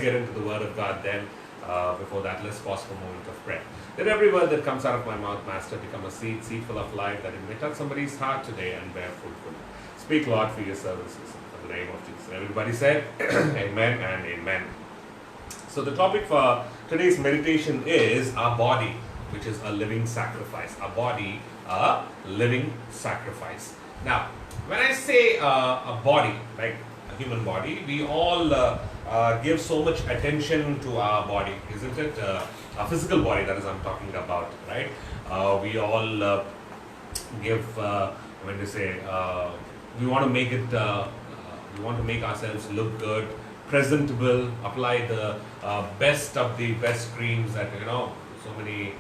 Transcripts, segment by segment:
Get into the Word of God then. Before that, let's pause for a moment of prayer. Let every word that comes out of my mouth, Master, become a seed full of life, that it may touch somebody's heart today and bear fruitful. Speak, Lord, for your services. In the name of Jesus. Everybody said, Amen and Amen. So the topic for today's meditation is our body, which is a living sacrifice. Our body, a living sacrifice. Now, when I say a body, like a human body, we all give so much attention to our body, isn't it? Our physical body, that is I'm talking about, right? We all give, when they say, we want to make it, we want to make ourselves look good, presentable, apply the best of the best creams that, so many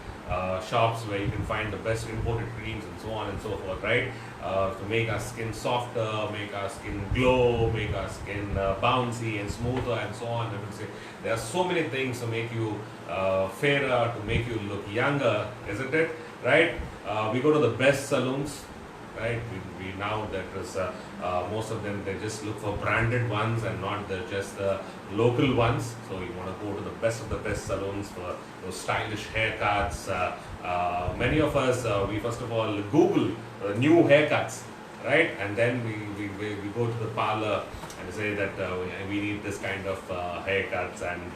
shops where you can find the best imported creams and so on and so forth, right? To make our skin softer, make our skin glow, make our skin bouncy and smoother and so on. I would say there are so many things to make you fairer, to make you look younger, isn't it? Right? We go to the best salons, right? We now there is most of them, they just look for branded ones and not just the local ones. So you want to go to the best of the best salons for those stylish haircuts. Many of us, we first of all Google new haircuts, right? And then we go to the parlor and say that we need this kind of haircuts, and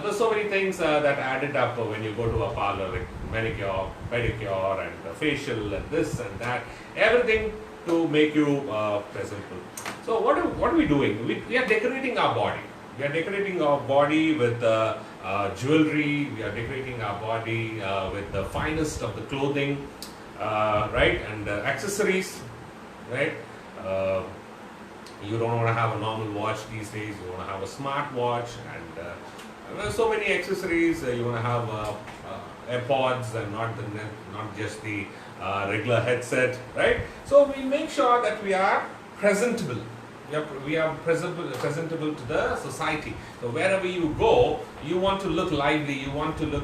there's so many things that added up when you go to a parlor, like manicure, pedicure, and facial, and this and that, everything to make you presentable. So what are we doing? We are decorating our body. We are decorating our body with jewelry. We are decorating our body with the finest of the clothing, right, and accessories, right. You don't want to have a normal watch these days. You want to have a smart watch, and there are so many accessories. You want to have AirPods and not just the regular headset, right? So we make sure that we are presentable. We are presentable to the society. So wherever you go, you want to look lively. You want to look.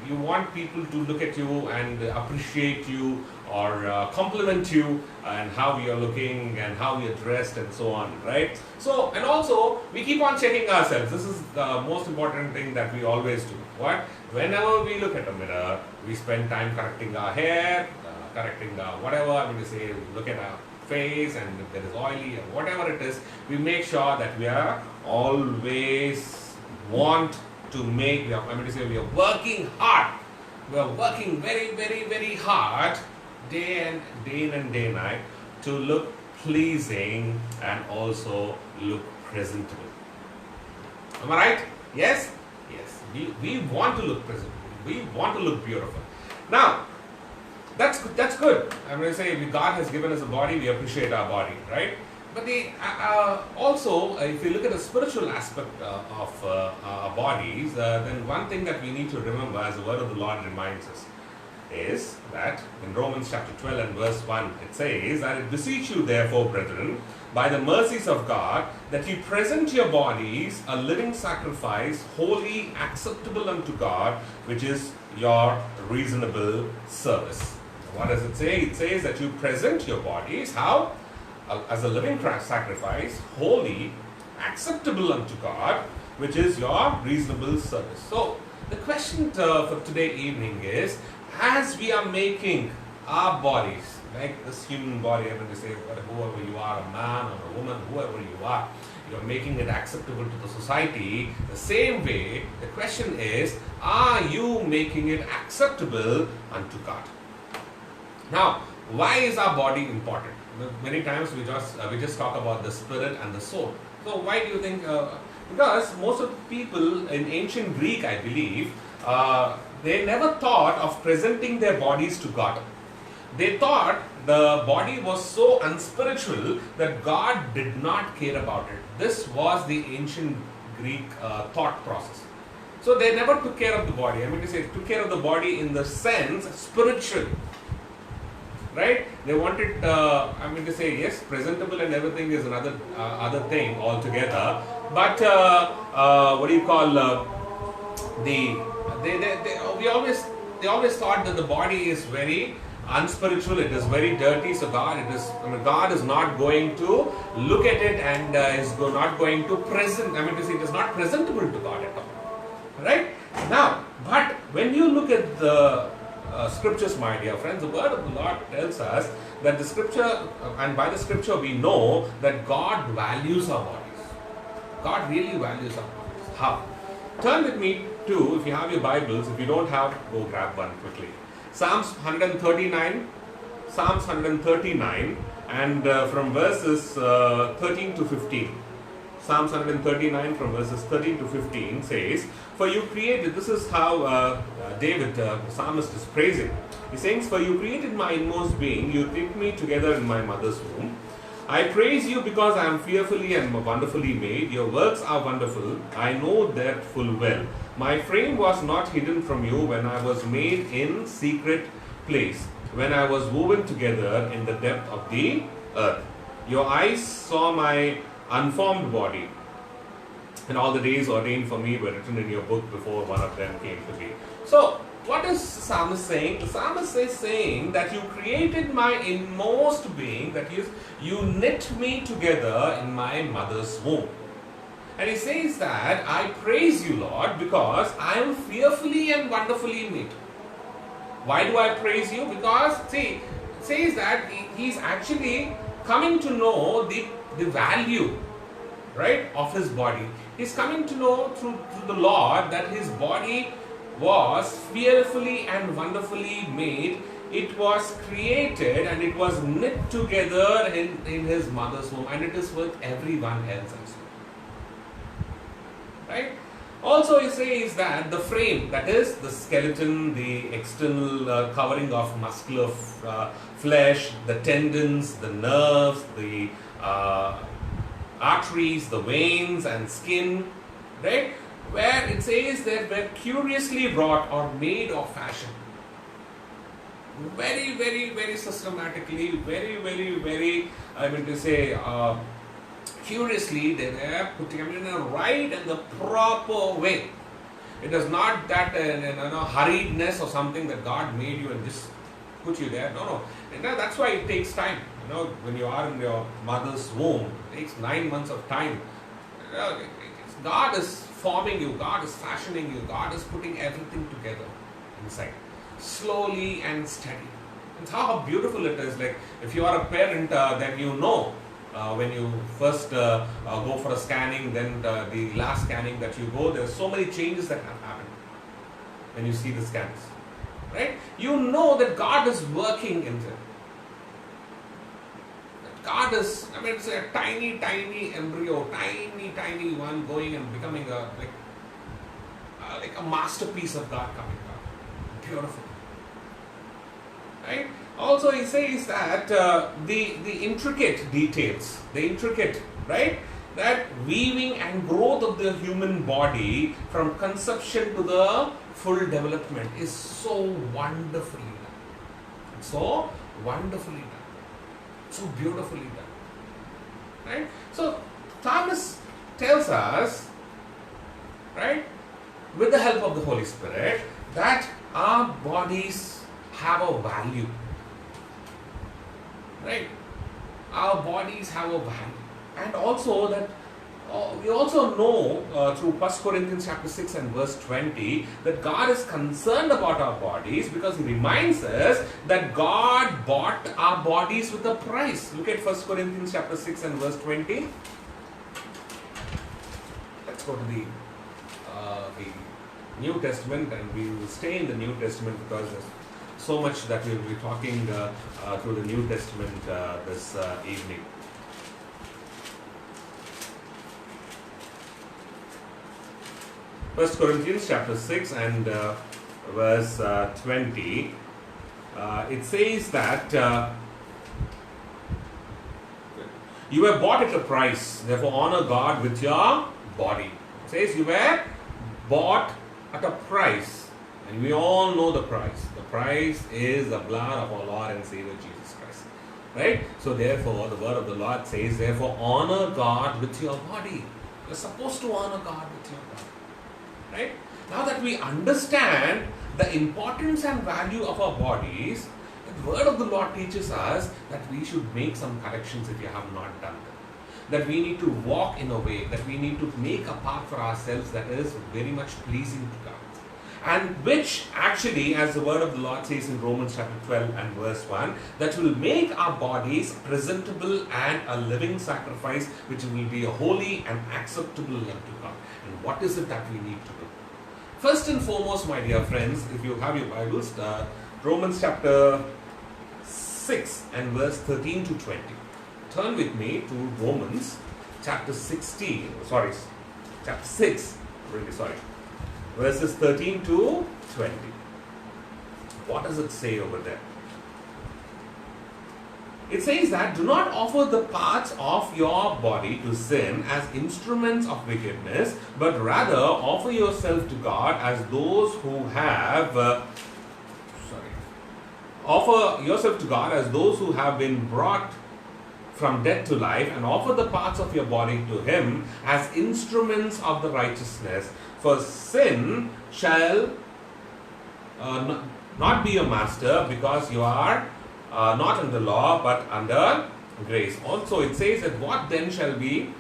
You want people to look at you and appreciate you, or compliment you, and how you're looking and how you're dressed and so on, right? So, and also we keep on checking ourselves. This is the most important thing that we always do. What? Whenever we look at a mirror, we spend time correcting our hair, correcting whatever. Look at our face, and if there is oily or whatever it is, we make sure that we are always want to make. We are working hard. We are working very, very, very hard, day in and day night, to look pleasing and also look presentable. Am I right? Yes? Yes. We want to look presentable. We want to look beautiful. Now, that's good. I'm going to say, God has given us a body, we appreciate our body, right? But also, if you look at the spiritual aspect of our bodies, then one thing that we need to remember, as the word of the Lord reminds us, is that in Romans chapter 12 and verse 1, it says that, "I beseech you therefore, brethren, by the mercies of God, that ye present your bodies a living sacrifice, holy, acceptable unto God, which is your reasonable service." What does it say? It says that you present your bodies, how? As a living sacrifice, holy, acceptable unto God, which is your reasonable service. So, the question for today evening is, as we are making our bodies, like this human body, I'm going to say, whoever you are, a man or a woman, whoever you are, you're making it acceptable to the society. The same way, the question is, are you making it acceptable unto God? Now, why is our body important? Many times we just talk about the spirit and the soul. So why do you think? Because most of the people in ancient Greek, I believe, they never thought of presenting their bodies to God. They thought the body was so unspiritual that God did not care about it. This was the ancient Greek thought process. So they never took care of the body. Took care of the body in the sense spiritual. Right? They wanted, yes, presentable and everything is another other thing altogether. But they always thought that the body is very unspiritual, it is very dirty. So God is not going to look at it and not going to present. It is not presentable to God at all. Right? Now, but when you look at the scriptures, my dear friends, the word of the Lord tells us that the scripture, and by the scripture we know that God values our bodies. God really values our bodies. How? Turn with me to, if you have your Bibles, if you don't have, go grab one quickly. Psalms 139, and from verses 13 to 15. Psalms 139 from verses 13 to 15 says, "For you created," this is how David, the psalmist, is praising. He says, "For you created my inmost being, you knit me together in my mother's womb. I praise you because I am fearfully and wonderfully made. Your works are wonderful. I know that full well. My frame was not hidden from you when I was made in secret place, when I was woven together in the depth of the earth. Your eyes saw my unformed body, and all the days ordained for me were written in your book before one of them came to be." So, what is the psalmist saying? The psalmist is saying that you created my inmost being, that is, you knit me together in my mother's womb. And he says that, "I praise you, Lord, because I am fearfully and wonderfully made." Why do I praise you? Because, see, it says that he's actually coming to know the value, right, of his body. He's coming to know through the Lord that his body was fearfully and wonderfully made. It was created and it was knit together in his mother's womb, and it is with everyone else as well. Right? Also, he says that the frame, that is the skeleton, the external covering of muscular flesh, the tendons, the nerves, the arteries, the veins and skin, right? Where it says that were curiously wrought or made or fashioned. Very, very, very systematically, very, curiously they were putting in a right and the proper way. It is not that hurriedness or something that God made you and just put you there. No. And that's why it takes time. When you are in your mother's womb, it takes 9 months of time. God is forming you, God is fashioning you, God is putting everything together inside, slowly and steady. And how beautiful it is. Like if you are a parent, then you know when you first go for a scanning, then the last scanning that you go, there are so many changes that have happened when you see the scans, right? You know that God is working in them. God is, it's a tiny embryo, tiny one going and becoming like a masterpiece of God coming out. Beautiful. Right? Also, he says that the intricate details, right? That weaving and growth of the human body from conception to the full development is so wonderfully done. So wonderfully done. So beautifully done. Right? So Thomas tells us, right, with the help of the Holy Spirit, that our bodies have a value. Right? Our bodies have a value. And also that we also know through 1 Corinthians chapter 6 and verse 20 that God is concerned about our bodies, because he reminds us that God bought our bodies with a price. Look at 1 Corinthians chapter 6 and verse 20. Let's go to the New Testament, and we will stay in the New Testament because there's so much that we will be talking through the New Testament this evening. 1 Corinthians chapter 6 and verse 20, it says that you were bought at a price, therefore honor God with your body. It says you were bought at a price, and we all know the price. The price is the blood of our Lord and Savior Jesus Christ. Right? So therefore, the word of the Lord says, therefore honor God with your body. You're supposed to honor God with your body. Right? Now that we understand the importance and value of our bodies, The word of the Lord teaches us that we should make some corrections if you have not done them. That we need to walk in a way, that we need to make a path for ourselves that is very much pleasing to God. And which actually, as the word of the Lord says in Romans chapter 12 and verse 1, that will make our bodies presentable and a living sacrifice, which will be a holy and acceptable unto God. And what is it that we need to do? First and foremost, my dear friends, if you have your Bibles, Romans chapter 6 and verse 13 to 20. Turn with me to Romans chapter 6, verses 13 to 20. What does it say over there? It says that, do not offer the parts of your body to sin as instruments of wickedness, but rather offer yourself to God as those who have offer yourself to God as those who have been brought from death to life, and offer the parts of your body to Him as instruments of the righteousness. For sin shall not be your master, because you are not under law but under grace. Also it says that what then? Shall we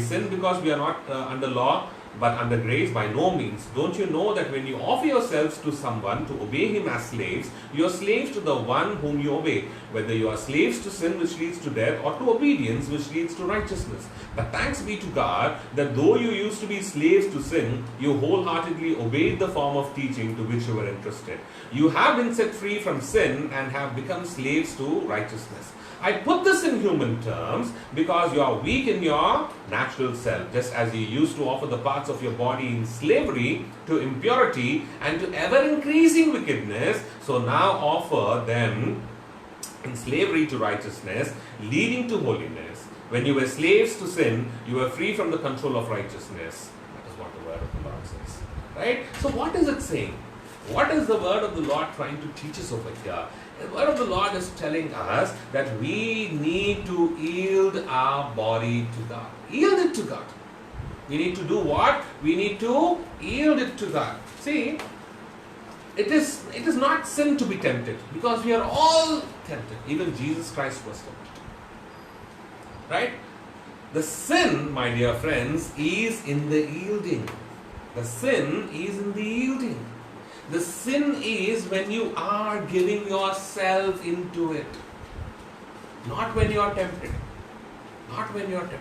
sin because we are not under law but under grace? By no means. Don't you know that when you offer yourselves to someone to obey him as slaves, you are slaves to the one whom you obey, whether you are slaves to sin, which leads to death, or to obedience, which leads to righteousness. But thanks be to God that though you used to be slaves to sin, you wholeheartedly obeyed the form of teaching to which you were interested. You have been set free from sin and have become slaves to righteousness. I put this in human terms because you are weak in your natural self, just as you used to offer the parts of your body in slavery to impurity and to ever-increasing wickedness, so now offer them in slavery to righteousness, leading to holiness. When you were slaves to sin, you were free from the control of righteousness. That is what the word of the Lord says. Right? So what is it saying? What is the word of the Lord trying to teach us over here? The word of the Lord is telling us that we need to yield our body to God. Yield it to God. We need to do what? We need to yield it to God. See, it is not sin to be tempted, because we are all tempted. Even Jesus Christ was tempted. Right? The sin, my dear friends, is in the yielding. The sin is in the yielding. The sin is when you are giving yourself into it. Not when you are tempted. Not when you are tempted.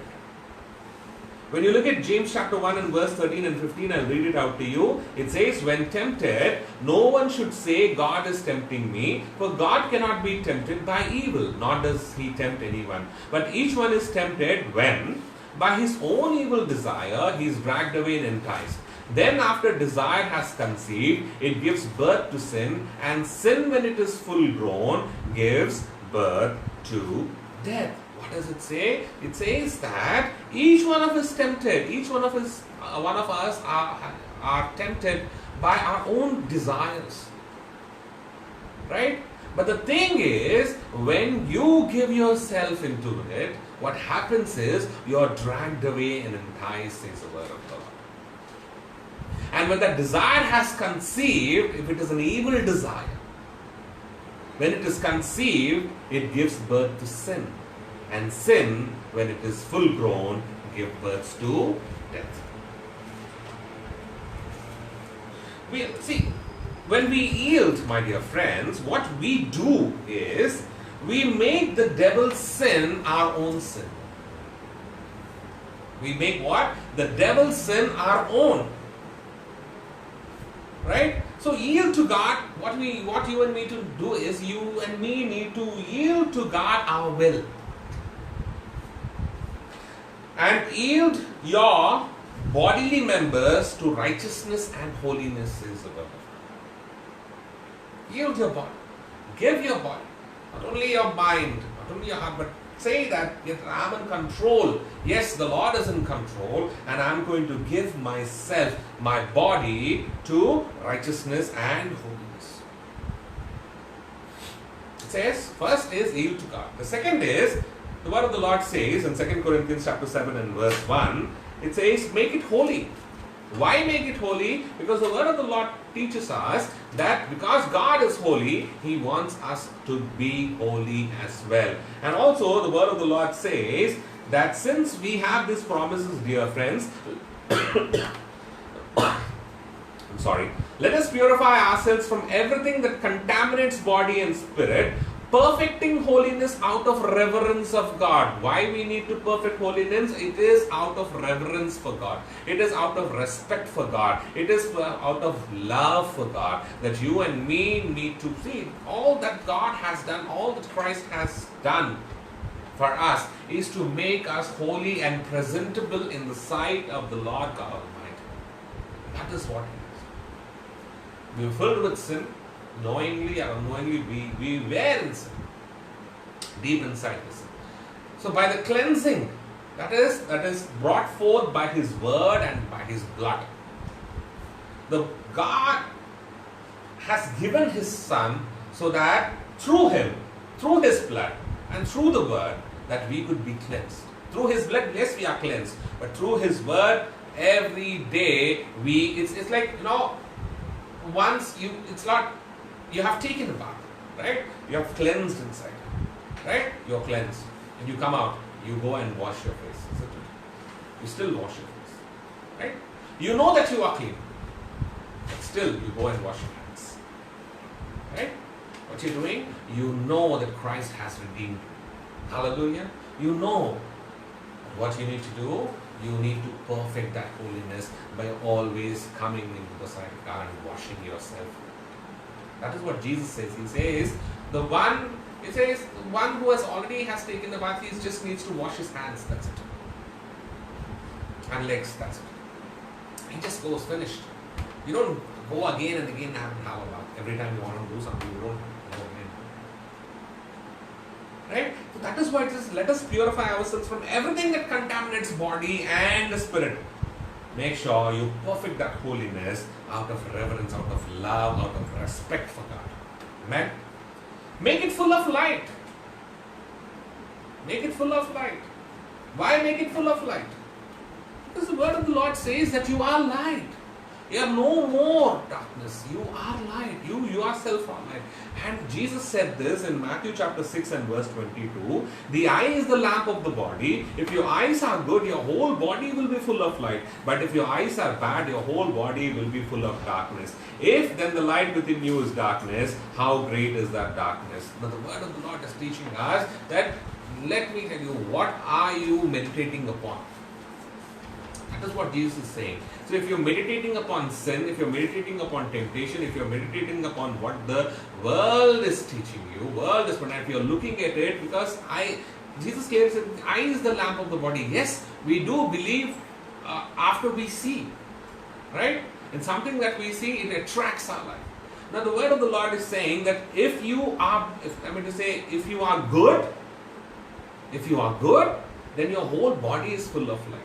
When you look at James chapter 1 and verse 13 and 15, I'll read it out to you. It says, when tempted, no one should say, God is tempting me, for God cannot be tempted by evil, nor does He tempt anyone. But each one is tempted when, by his own evil desire, he is dragged away and enticed. Then after desire has conceived, it gives birth to sin, and sin, when it is full grown, gives birth to death. What does it say? It says that each one of us tempted, each one of us are tempted by our own desires. Right? But the thing is, when you give yourself into it, what happens is you are dragged away and enticed, says the word of God. And when that desire has conceived, if it is an evil desire, when it is conceived, it gives birth to sin. And sin, when it is full grown, gives birth to death. When we yield, my dear friends, what we do is we make the devil's sin our own sin. We make what? The devil's sin our own. Right? So yield to God. What you and me to do is, you and me need to yield to God our will. And yield your bodily members to righteousness and holiness, says the word. Yield your body. Give your body. Not only your mind, not only your heart, but say that, yes, I'm in control. Yes, the Lord is in control, and I'm going to give myself, my body, to righteousness and holiness. It says, first is yield to God. The second is, the word of the Lord says in 2 Corinthians chapter 7 and verse 1, it says, make it holy. Why make it holy? Because the word of the Lord teaches us that because God is holy, He wants us to be holy as well. And also the word of the Lord says that since we have these promises, dear friends, I'm sorry, let us purify ourselves from everything that contaminates body and spirit, perfecting holiness out of reverence of God. Why we need to perfect holiness? It is out of reverence for God. It is out of respect for God. It is out of love for God that you and me need to see all that God has done, all that Christ has done for us is to make us holy and presentable in the sight of the Lord God Almighty. That is what it is. We are filled with sin. Knowingly or unknowingly, we were in sin, deep inside the sin. So by the cleansing that is brought forth by His word and by His blood, the God has given His Son so that through Him, through His blood and through the word, that we could be cleansed. Through His blood, yes, we are cleansed, but through His word, every day it's like, once it's not. You have taken a bath, right? You have cleansed inside, right? You're cleansed. And you come out, you go and wash your face, isn't it? You still wash your face, right? You know that you are clean, but still you go and wash your hands, right? What you're doing, you know that Christ has redeemed you. Hallelujah. You know what you need to do. You need to perfect that holiness by always coming into the sight of God and washing yourself. That is what Jesus says. He says the one who has taken the bath, he just needs to wash his hands. That's it. And legs. That's it. He just goes finished. You don't go again and again and have a bath. Every time you want to do something, you don't go again. Right? So that is why it says, let us purify ourselves from everything that contaminates body and the spirit. Make sure you perfect that holiness out of reverence, out of love, out of respect for God. Amen? Make it full of light. Make it full of light. Why make it full of light? Because the word of the Lord says that you are light. You are no more darkness. You are light. You yourself are light. And Jesus said this in Matthew chapter 6 and verse 22. The eye is the lamp of the body. If your eyes are good, your whole body will be full of light. But if your eyes are bad, your whole body will be full of darkness. If then the light within you is darkness, how great is that darkness? But the word of the Lord is teaching us that, let me tell you, what are you meditating upon? That is what Jesus is saying. So if you're meditating upon sin, if you're meditating upon temptation, if you're meditating upon what the world is teaching you, if you're looking at it, because Jesus clearly said, eye is the lamp of the body. Yes, we do believe after we see, right? And something that we see, it attracts our life. Now the word of the Lord is saying that if you are good, then your whole body is full of light.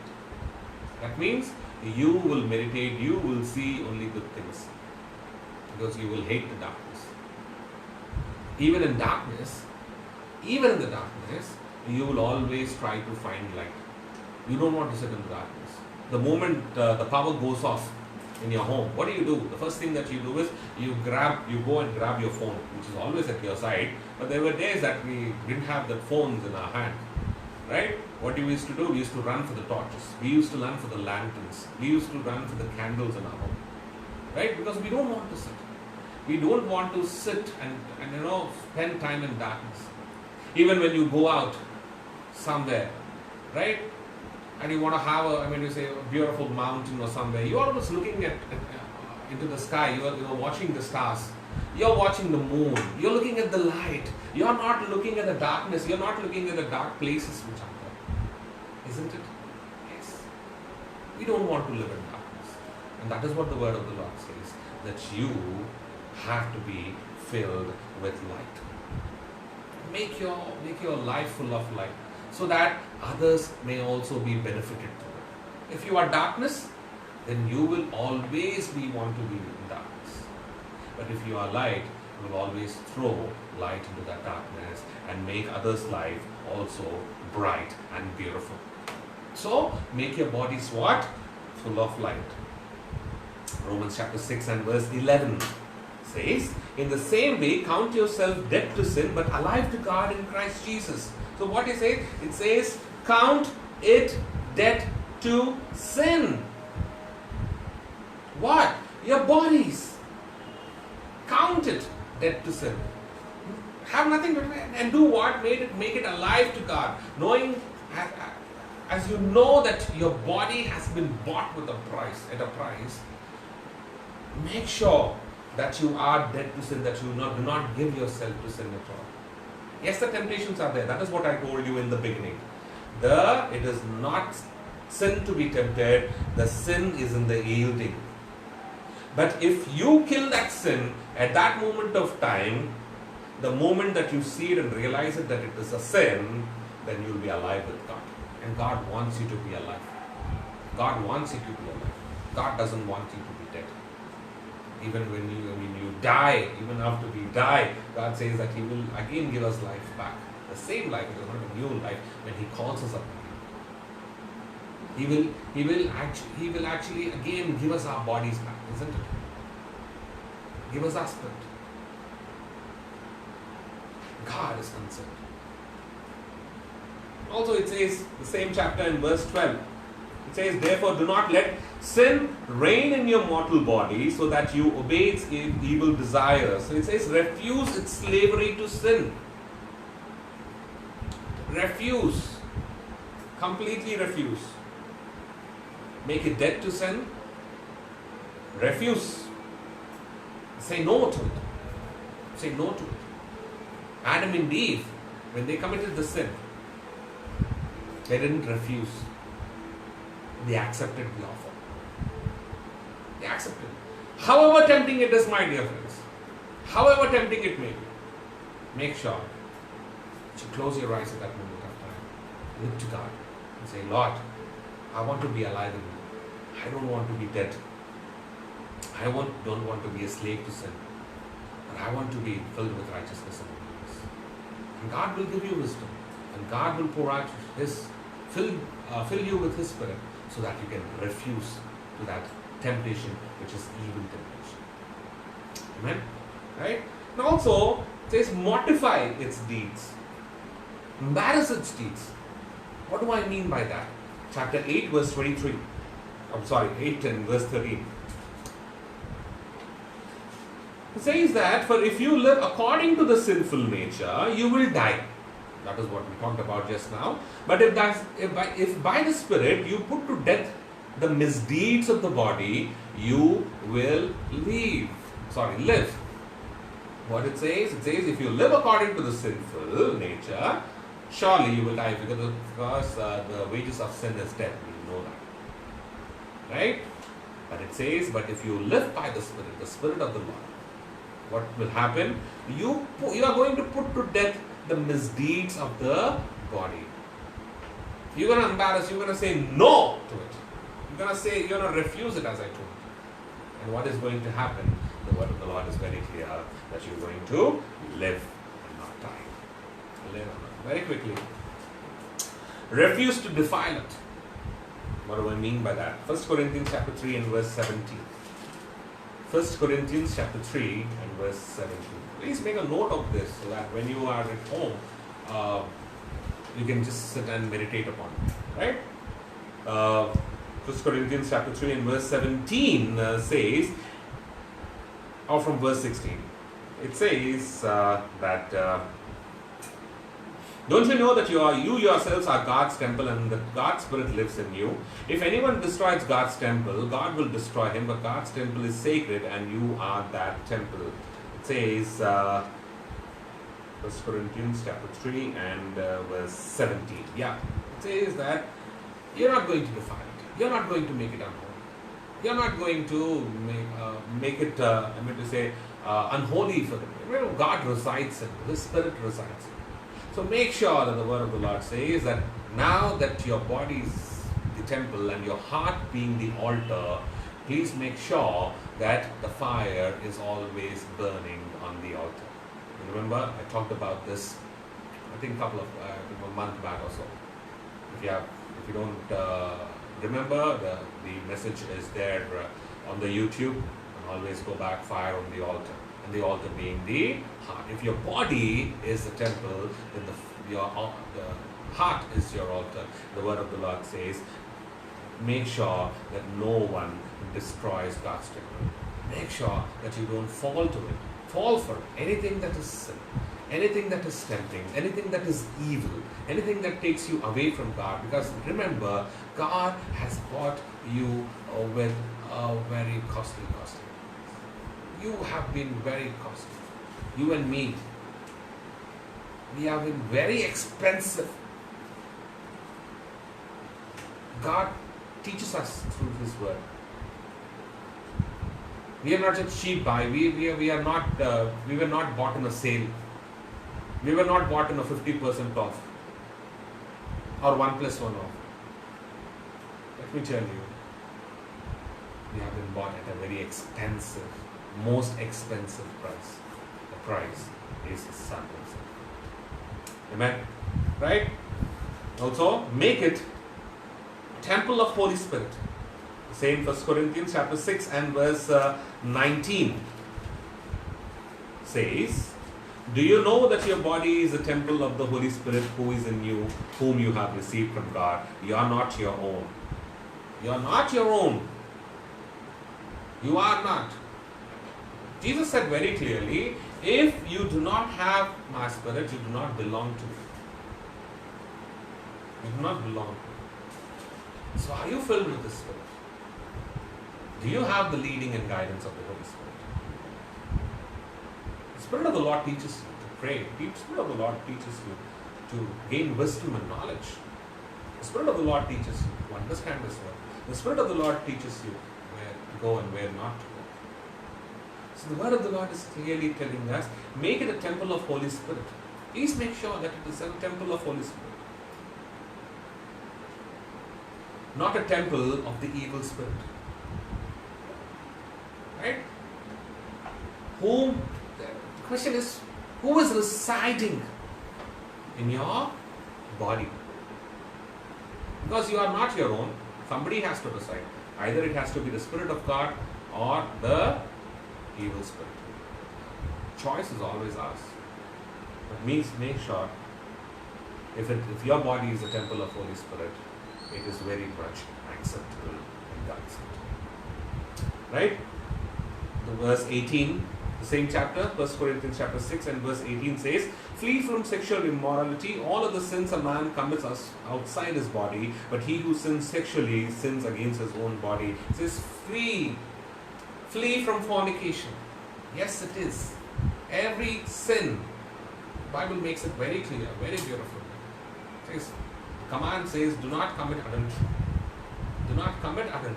That means you will meditate, you will see only good things, because you will hate the darkness. Even in the darkness, you will always try to find light. You don't want to sit in the darkness. The moment the power goes off in your home, what do? The first thing that you do is you go and grab your phone, which is always at your side. But there were days that we didn't have the phones in our hand. Right? What we used to do, we used to run for the torches. We used to run for the lanterns. We used to run for the candles in our home. Right? Because we don't want to sit. We don't want to sit and spend time in darkness. Even when you go out somewhere, right? And you want to have a beautiful mountain or somewhere, you are always looking into the sky. You are watching the stars. You're watching the moon. You're looking at the light. You're not looking at the darkness. You're not looking at the dark places which are there. Isn't it? Yes. We don't want to live in darkness. And that is what the word of the Lord says. That you have to be filled with light. Make your life full of light, so that others may also be benefited through it. If you are darkness, then you will always want to be in darkness. But if you are light, you will always throw light into that darkness and make others' life also bright and beautiful. So, make your bodies what? Full of light. Romans chapter 6 and verse 11 says, in the same way, count yourself dead to sin, but alive to God in Christ Jesus. So what it says? It says, count it dead to sin. What? Your bodies. Count it dead to sin. Have nothing to do and do what? Make it alive to God. Knowing, as you know that your body has been bought with a price, at a price, make sure that you are dead to sin, that you do not give yourself to sin at all. Yes, the temptations are there. That is what I told you in the beginning. It is not sin to be tempted, the sin is in the yielding. But if you kill that sin at that moment of time, the moment that you see it and realize it that it is a sin, then you will be alive with God. And God wants you to be alive. God wants you to be alive. God doesn't want you to be dead. Even when you die, even after we die, God says that He will again give us life back. The same life, it is not a new life, when He calls us up. He will actually again give us our bodies back, isn't it? Give us our spirit. God is concerned. Also it says, the same chapter in verse 12, it says, therefore do not let sin reign in your mortal body so that you obey its evil desires. So it says, refuse its slavery to sin. Refuse. Completely refuse. Make it dead to sin. Refuse. Say no to it. Say no to it. Adam and Eve, when they committed the sin, they didn't refuse. They accepted the offer. They accepted it. However tempting it is, my dear friends, however tempting it may be, make sure that you close your eyes at that moment of time. Look to God and say, Lord, I want to be alive in you. I don't want to be dead. I don't want to be a slave to sin. But I want to be filled with righteousness and holiness. And God will give you wisdom. And God will pour out fill you with His Spirit so that you can refuse to that temptation, which is evil temptation. Amen? Right? And also, it says mortify its deeds. Embarrass its deeds. What do I mean by that? Chapter 8 verse 23. 8 and verse 13. It says that, for if you live according to the sinful nature, you will die. That is what we talked about just now. But if by the Spirit you put to death the misdeeds of the body, you will live. What it says? It says, if you live according to the sinful nature, surely you will die, because the wages of sin is death. We know that. Right? But it says, but if you live by the Spirit of the Lord, what will happen? You are going to put to death the misdeeds of the body. You're going to embarrass, you're going to say no to it. You're going to refuse it, as I told you. And what is going to happen? The word of the Lord is very clear, that you're going to live and not die. Live and not. Very quickly. Refuse to defile it. What do I mean by that? 1 Corinthians chapter 3 and verse 17. 1 Corinthians chapter 3 and verse 17. Please make a note of this so that when you are at home, you can just sit and meditate upon it. Right? 1 Corinthians chapter 3 and verse 17 says, or from verse 16, it says that don't you know that you yourselves are God's temple and that God's Spirit lives in you? If anyone destroys God's temple, God will destroy him, but God's temple is sacred and you are that temple. It says, 1 Corinthians chapter 3 and verse 17. Yeah, it says that you're not going to defile it. You're not going to make it unholy. You're not going to make it, unholy for them. God resides in you. His Spirit resides in you. So make sure that the word of the Lord says that now that your body is the temple and your heart being the altar, please make sure that the fire is always burning on the altar. You remember, I talked about this, I think a month back or so. If you don't remember, the message is there on the YouTube. And always go back, fire on the altar. And the altar being the heart. If your body is the temple, then the heart is your altar. The word of the Lord says, make sure that no one destroys God's temple. Make sure that you don't fall to it. Fall for it. Anything that is sin, anything that is tempting, anything that is evil, anything that takes you away from God. Because remember, God has bought you with a very costly. You have been very costly. You and me. We have been very expensive. God teaches us through His word. We are not just cheap buy. We are not. We were not bought in a sale. We were not bought in a 50% off or 1+1 off. Let me tell you, we have been bought at a very expensive, most expensive price. The price is the Son Himself. Amen. Right? Also, make it a temple of Holy Spirit. Same 1 Corinthians chapter 6 and verse 19 says, do you know that your body is a temple of the Holy Spirit who is in you, whom you have received from God? You are not your own. You are not your own. You are not. Jesus said very clearly, if you do not have my Spirit, you do not belong to me. You do not belong to me. So are you filled with the Spirit? Do you have the leading and guidance of the Holy Spirit? The Spirit of the Lord teaches you to pray. The Spirit of the Lord teaches you to gain wisdom and knowledge. The Spirit of the Lord teaches you to understand His word. The Spirit of the Lord teaches you where to go and where not to go. So the word of the Lord is clearly telling us, make it a temple of Holy Spirit. Please make sure that it is a temple of Holy Spirit. Not a temple of the evil spirit. Right? The question is, who is residing in your body? Because you are not your own. Somebody has to reside. Either it has to be the Spirit of God or the evil spirit. Choice is always ours. But means make sure if your body is a temple of Holy Spirit, it is very much acceptable in God's sight. Right? The verse 18, the same chapter, 1 Corinthians chapter 6 and verse 18 says, flee from sexual immorality. All of the sins a man commits outside his body, but he who sins sexually sins against his own body. It says flee. Flee from fornication. Yes, it is. Every sin, the Bible makes it very clear, very beautiful. It says, the command says, do not commit adultery. Do not commit adultery.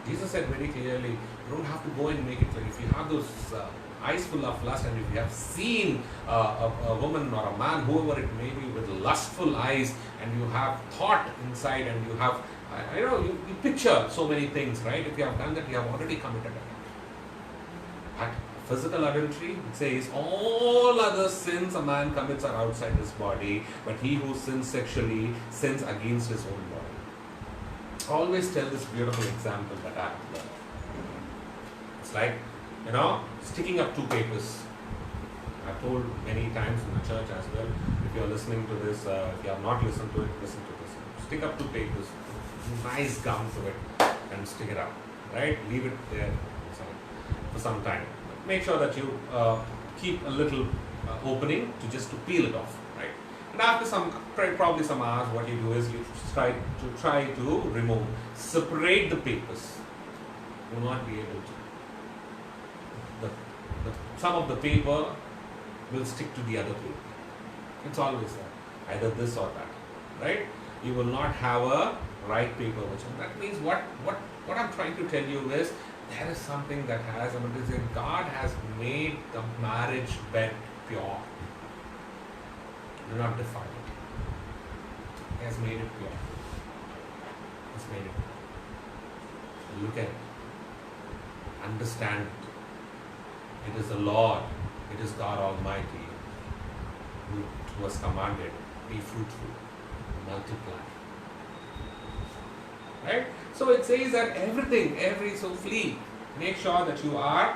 Jesus said very clearly, you don't have to go and make it clear. If you have those eyes full of lust, and if you have seen a woman or a man, whoever it may be, with lustful eyes, and you have thought inside, and you have, you picture so many things, right? If you have done that, you have already committed adultery. But physical adultery, it says, all other sins a man commits are outside his body, but he who sins sexually sins against his own body. I always tell this beautiful example that I have learned. It's like, sticking up two papers. I've told many times in the church as well. If you're listening to this, if you have not listened to it, listen to this. Stick up two papers, nice gum to it, and stick it up. Right? Leave it there for some time. Make sure that you keep a little opening to peel it off. Right? And after probably some hours, what you do is you try to remove, separate the papers. You will not be able to. Some of the paper will stick to the other paper. It's always that. Either this or that. Right? You will not have a right paper. That means what I'm trying to tell you is, there is something that has, God has made the marriage bed pure. Do not defile it. He has made it pure. He has made it pure. Look at it. Understand it. It is the Lord, it is God Almighty who has commanded, be fruitful, multiply. Right? So it says that so flee. Make sure that you are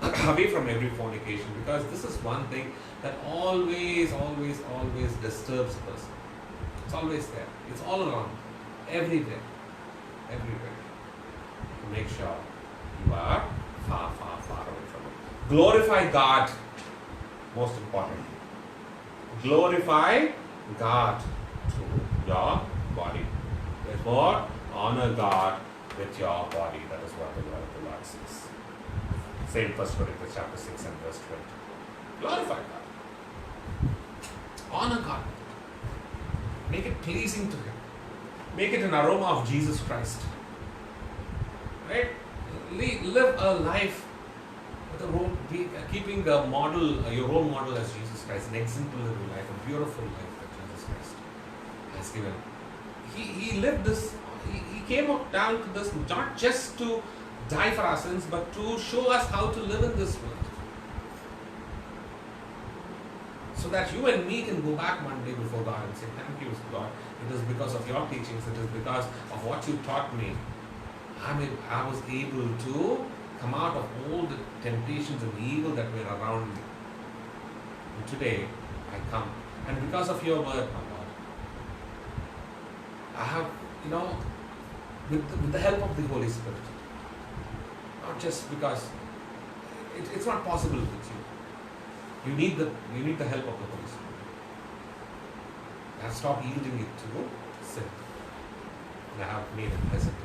away from every fornication, because this is one thing that always, always, always disturbs a person. It's always there. It's all around. Everywhere. Everywhere. Make sure you are far, far, far away from it. Glorify God. Most important. Glorify God through your body. Therefore, honor God with your body. That is what the word of the Lord says. Same 1 Corinthians chapter 6 and verse 20. Glorify God. Honor God. Make it pleasing to Him. Make it an aroma of Jesus Christ. Right? Live a life with a role, keeping the model, your role model as Jesus Christ, an exemplary life, a beautiful life that Jesus Christ has given. He lived this, he came down to this not just to die for our sins, but to show us how to live in this world. So that you and me can go back one day before God and say, thank you, God. It is because of your teachings, it is because of what you taught me. I was able to come out of all the temptations and the evil that were around me. And today, I come. And because of your word, my God, I have, with the help of the Holy Spirit, not just because it's not possible with you. You need the help of the Holy Spirit. I have stopped yielding it to sin. And I have made it pleasant.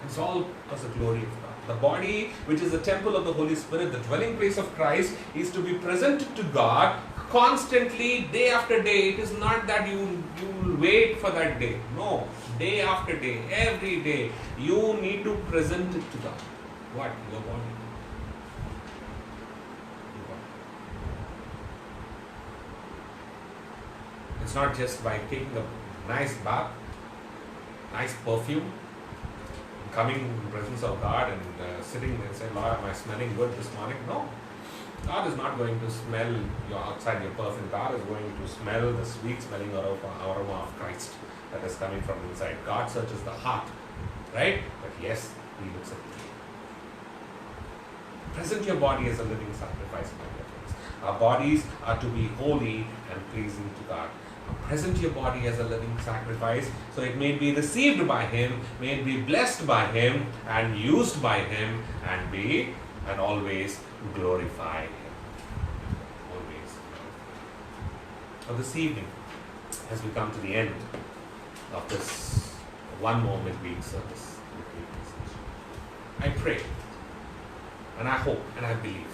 It's all because of the glory of God. The body, which is the temple of the Holy Spirit, the dwelling place of Christ, is to be presented to God constantly, day after day. It is not that you will wait for that day. No. Day after day, every day, you need to present it to God. What? Your body. Your body. It's not just by taking a nice bath, nice perfume, coming in the presence of God and sitting there and saying, Lord, am I smelling good this morning? No. God is not going to smell your outside your perfume. God is going to smell the sweet smelling aroma of Christ that is coming from inside. God searches the heart, right? But yes, He looks at you. Present your body as a living sacrifice, my dear friends. Our bodies are to be holy and pleasing to God. Present your body as a living sacrifice, so it may be received by Him, may it be blessed by Him and used by Him, and always glorify Him. Always. So this evening, as we come to the end of this one more midweek service, I pray and I hope and I believe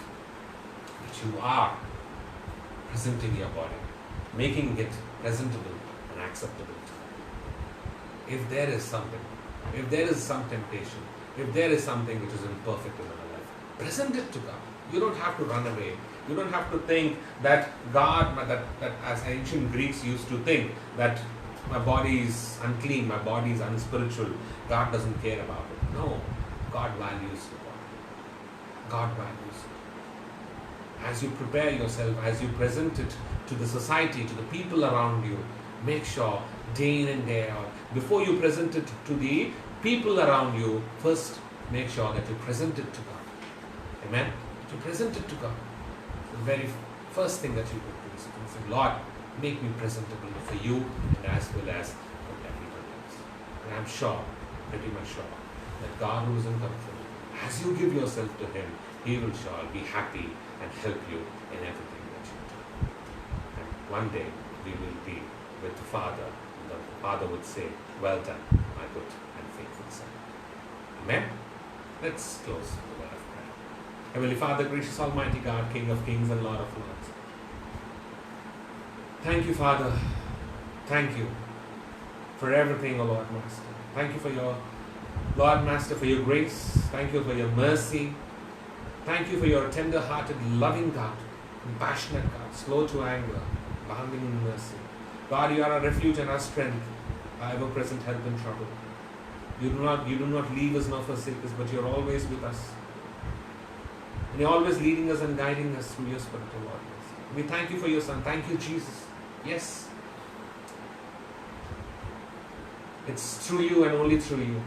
that you are presenting your body, making it presentable and acceptable. If there is something, if there is some temptation, if there is something which is imperfect in our life, present it to God. You don't have to run away. You don't have to think that God, that as ancient Greeks used to think, that my body is unclean, my body is unspiritual, God doesn't care about it. No, God values the body. God values it. As you prepare yourself, as you present it to the society, to the people around you, make sure day in and day out, before you present it to the people around you, first make sure that you present it to God. Amen? To present it to God. The very first thing that you could do is to say, Lord, make me presentable for you and as well as for everybody else. And I'm sure, pretty much sure, that God who is in control, as you give yourself to Him, He will surely be happy and help you in everything that you do. And one day we will be with the Father. The Father would say, well done, my good and faithful son. Amen? Let's close with a word of prayer. Heavenly Father, gracious Almighty God, King of kings and Lord of lords. Thank you, Father. Thank you for everything, O Lord Master. Thank you for your, Lord Master, for your grace. Thank you for your mercy. Thank you for your tender-hearted, loving God, compassionate God, slow to anger, abounding in mercy. God, you are our refuge and our strength, our ever-present help in trouble. You do not leave us nor forsake us, but you're always with us. And you're always leading us and guiding us through your Spirit, O Lord. We thank you for your Son. Thank you, Jesus. Yes. It's through you and only through you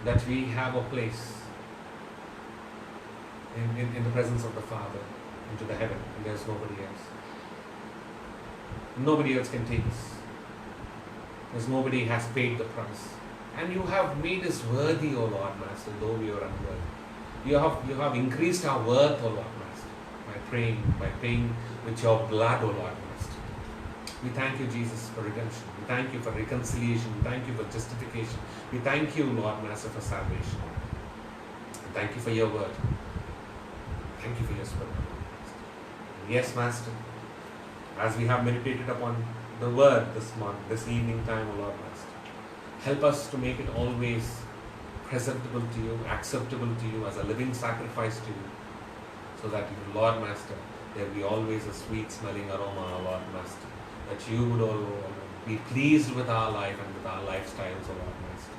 that we have a place in the presence of the Father, into the heaven, and there's nobody else. Nobody else can take us. There's nobody has paid the price. And you have made us worthy, O Lord Master, though we are unworthy. You have increased our worth, O Lord Master, by paying with your blood, O Lord Master. We thank you, Jesus, for redemption. We thank you for reconciliation. We thank you for justification. We thank you, Lord Master, for salvation. We thank you for your word. Thank you for your spirit. Yes, Master, as we have meditated upon the word this evening time, O Lord Master, help us to make it always presentable to you, acceptable to you, as a living sacrifice to you, so that you, Lord Master, there will be always a sweet smelling aroma, O Lord Master, that you would all be pleased with our life and with our lifestyles, O Lord Master,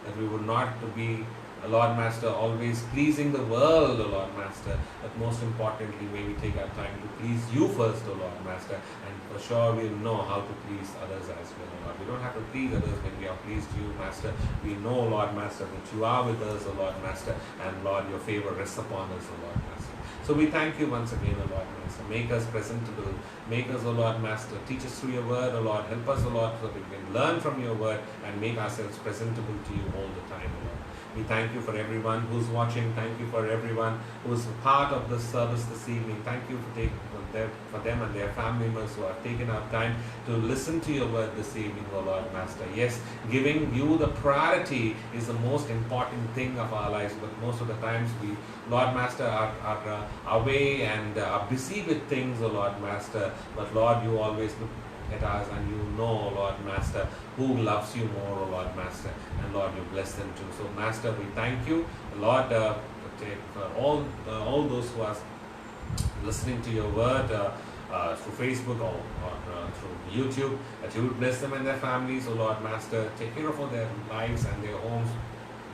that we would not be, Lord Master, always pleasing the world, O Lord Master, but most importantly, may we take our time to please you first, O Lord Master, and for sure we'll know how to please others as well, O Lord. We don't have to please others when we are pleased you, Master. We know, Lord Master, that you are with us, O Lord Master, and Lord, your favor rests upon us, O Lord Master. So we thank you once again, O Lord Master. Make us presentable. Make us, O Lord Master. Teach us through your word, O Lord. Help us, O Lord, so that we can learn from your word and make ourselves presentable to you all the time, O Lord. We thank you for everyone who's watching. Thank you for everyone who's part of this service this evening. Thank you for them and their family members who have taken our time to listen to your word this evening, O Lord Master. Yes, giving you the priority is the most important thing of our lives, but most of the times we, Lord Master, are away and are busy with things, O Lord Master. But Lord, you always look at us and you know, Lord Master, who loves you more, O Lord Master, and Lord, you bless them too. So Master, we thank you, Lord, for all those who are listening to your word through Facebook or through YouTube, that you would bless them and their families, O Lord Master. Take care of all their lives and their homes.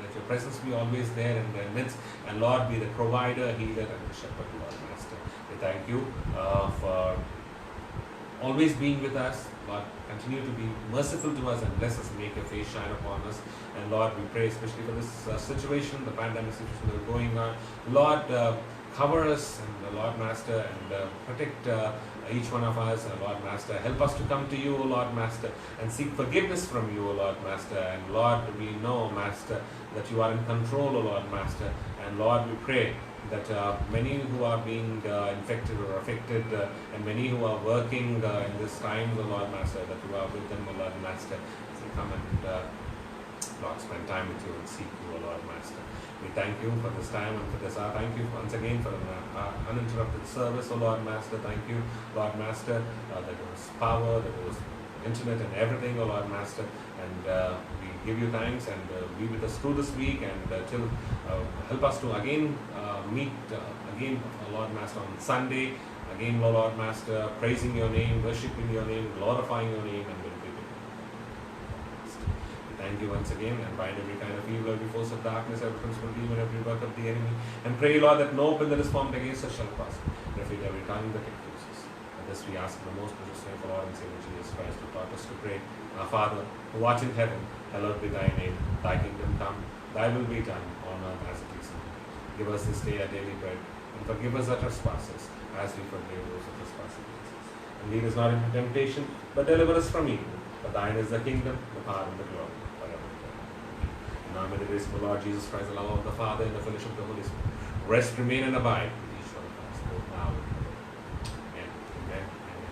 Let your presence be always there in their midst, and Lord, be the provider, healer, and the shepherd, Lord Master. We thank you for always being with us. Lord, continue to be merciful to us and bless us and make your face shine upon us. And Lord, we pray especially for this situation, the pandemic situation that is going on. Lord, cover us, and Lord Master, and protect each one of us, Lord Master. Help us to come to you, O Lord Master, and seek forgiveness from you, O Lord Master. And Lord, we know, Master, that you are in control, O Lord Master. And Lord, we pray that many who are being infected or affected, and many who are working in this time, O Lord Master, that you are with them, O Lord Master, as they come and Lord, spend time with you and seek you, O Lord Master. We thank you for this time and for this hour. Thank you once again for uninterrupted service, O Lord Master. Thank you, Lord Master, that there was power, that there was internet and everything, O Lord Master. And we give you thanks, and be with us through this week, and till help us to again meet again, Lord Master, on Sunday. Again, Lord Master, praising your name, worshiping your name, glorifying your name, and thank you once again, and bind every kind of evil, every force of darkness, every principal demon, every work of the enemy, and pray, Lord, that no weapon that is formed against us shall prosper. Defeat every tongue that accuses. And this we ask in the most precious name of our Lord and Savior Jesus Christ, who taught us to pray. Our Father, who art in heaven, hallowed be thy name. Thy kingdom come, thy will be done, on earth as it is in heaven. Give us this day our daily bread, and forgive us our trespasses, as we forgive those who trespass against us. And lead us not into temptation, but deliver us from evil. For thine is the kingdom, the power, and the glory. Now may the grace of the Lord Jesus Christ, the love of the Father, and the fellowship of the Holy Spirit rest, remain, and abide with each one of us, both now and forever. Amen. Amen. Amen.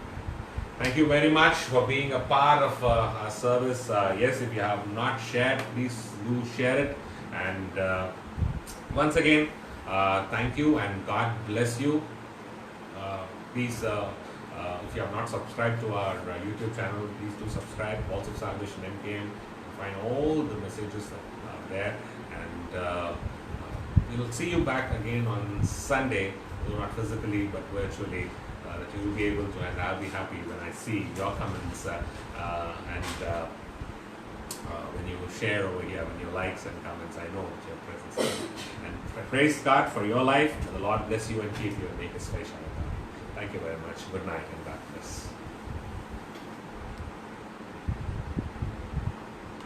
Thank you very much for being a part of our service. Yes, if you have not shared, please do share it. And once again, thank you, and God bless you. Please, if you have not subscribed to our YouTube channel, please do subscribe. Walls of Salvation MKM. Find all the messages that are there, and we'll see you back again on Sunday, though not physically but virtually, that you will be able to, and I'll be happy when I see your comments and when you share over here, when you likes and comments, I know that your presence is. And praise God for your life. May the Lord bless you and keep you and make his face shine upon you. Thank you very much. Good night, and God bless.